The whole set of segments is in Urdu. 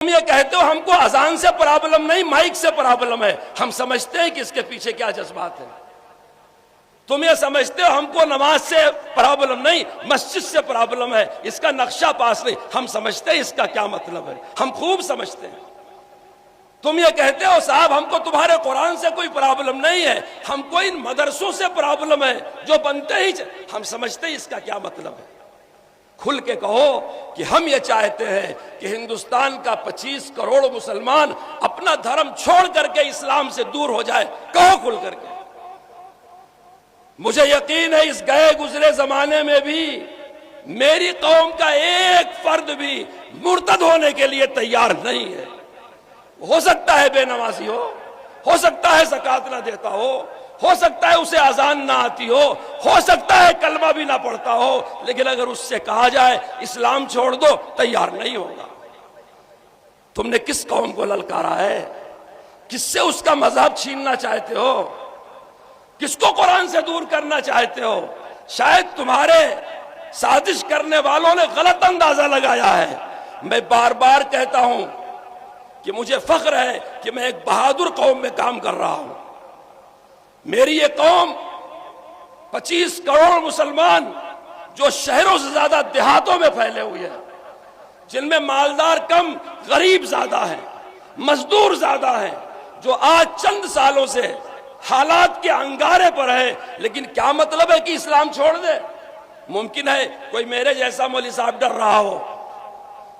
تم یہ کہتے ہو ہم کو اذان سے پرابلم نہیں، مائک سے پرابلم ہے۔ ہم سمجھتے ہیں کہ اس کے پیچھے کیا جذبات ہیں۔ تم یہ سمجھتے ہو ہم کو نماز سے پرابلم نہیں، مسجد سے پرابلم ہے، اس کا نقشہ پاس نہیں۔ ہم سمجھتے ہیں اس کا کیا مطلب ہے، ہم خوب سمجھتے ہیں۔ تم یہ کہتے ہو صاحب ہم کو تمہارے قرآن سے کوئی پرابلم نہیں ہے، ہم کو ان مدرسوں سے پرابلم ہے جو بنتے ہی ہم سمجھتے ہیں اس کا کیا مطلب ہے۔ کھل کے کہو کہ ہم یہ چاہتے ہیں کہ ہندوستان کا 25 کروڑ مسلمان اپنا دھرم چھوڑ کر کے اسلام سے دور ہو جائے، کہو کھل کر کے۔ مجھے یقین ہے اس گئے گزرے زمانے میں بھی میری قوم کا ایک فرد بھی مرتد ہونے کے لیے تیار نہیں ہے۔ ہو سکتا ہے بے نمازی ہو سکتا ہے زکوٰۃ نہ دیتا ہو سکتا ہے اسے اذان نہ آتی ہو سکتا ہے کلمہ بھی نہ پڑھتا ہو، لیکن اگر اس سے کہا جائے اسلام چھوڑ دو تیار نہیں ہوگا۔ تم نے کس قوم کو للکارا ہے؟ کس سے اس کا مذہب چھیننا چاہتے ہو؟ کس کو قرآن سے دور کرنا چاہتے ہو؟ شاید تمہارے سازش کرنے والوں نے غلط اندازہ لگایا ہے۔ میں بار بار کہتا ہوں کہ مجھے فخر ہے کہ میں ایک بہادر قوم میں کام کر رہا ہوں۔ میری یہ قوم 25 کروڑ مسلمان جو شہروں سے زیادہ دیہاتوں میں پھیلے ہوئے ہیں، جن میں مالدار کم غریب زیادہ ہیں، مزدور زیادہ ہیں، جو آج چند سالوں سے حالات کے انگارے پر ہے، لیکن کیا مطلب ہے کہ اسلام چھوڑ دے؟ ممکن ہے کوئی میرے جیسا مولوی صاحب ڈر رہا ہو،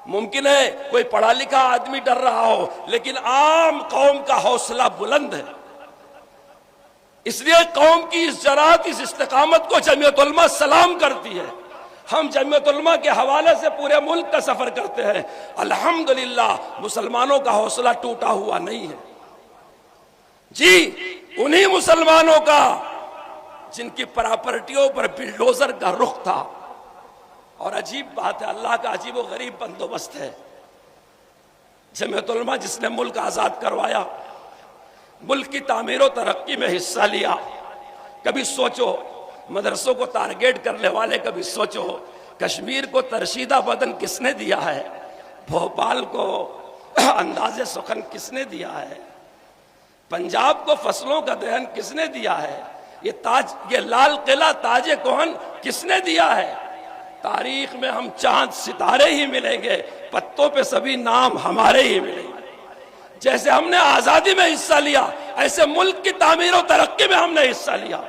ممکن ہے کوئی پڑھا لکھا آدمی ڈر رہا ہو، لیکن عام قوم کا حوصلہ بلند ہے۔ اس لیے قوم کی اس جرات، اس استقامت کو جمعیت علماء سلام کرتی ہے۔ ہم جمعیت علماء کے حوالے سے پورے ملک کا سفر کرتے ہیں، الحمدللہ مسلمانوں کا حوصلہ ٹوٹا ہوا نہیں ہے۔ جی انہی مسلمانوں کا جن کی پراپرٹیوں پر بلڈوزر کا رخ تھا، اور عجیب بات ہے، اللہ کا عجیب و غریب بندوبست ہے۔ جمعیت علماء جس نے ملک آزاد کروایا، ملک کی تعمیر و ترقی میں حصہ لیا، کبھی سوچو مدرسوں کو ٹارگیٹ کرنے والے، کبھی سوچو کشمیر کو ترشیدہ بدن کس نے دیا ہے، بھوپال کو انداز سخن کس نے دیا ہے، پنجاب کو فصلوں کا دہن کس نے دیا ہے، یہ لال قلعہ تاج کوہن کس نے دیا ہے۔ تاریخ میں ہم چاند ستارے ہی ملیں گے، پتوں پہ سبھی نام ہمارے ہی ملیں گے۔ جیسے ہم نے آزادی میں حصہ لیا، ایسے ملک کی تعمیر و ترقی میں ہم نے حصہ لیا۔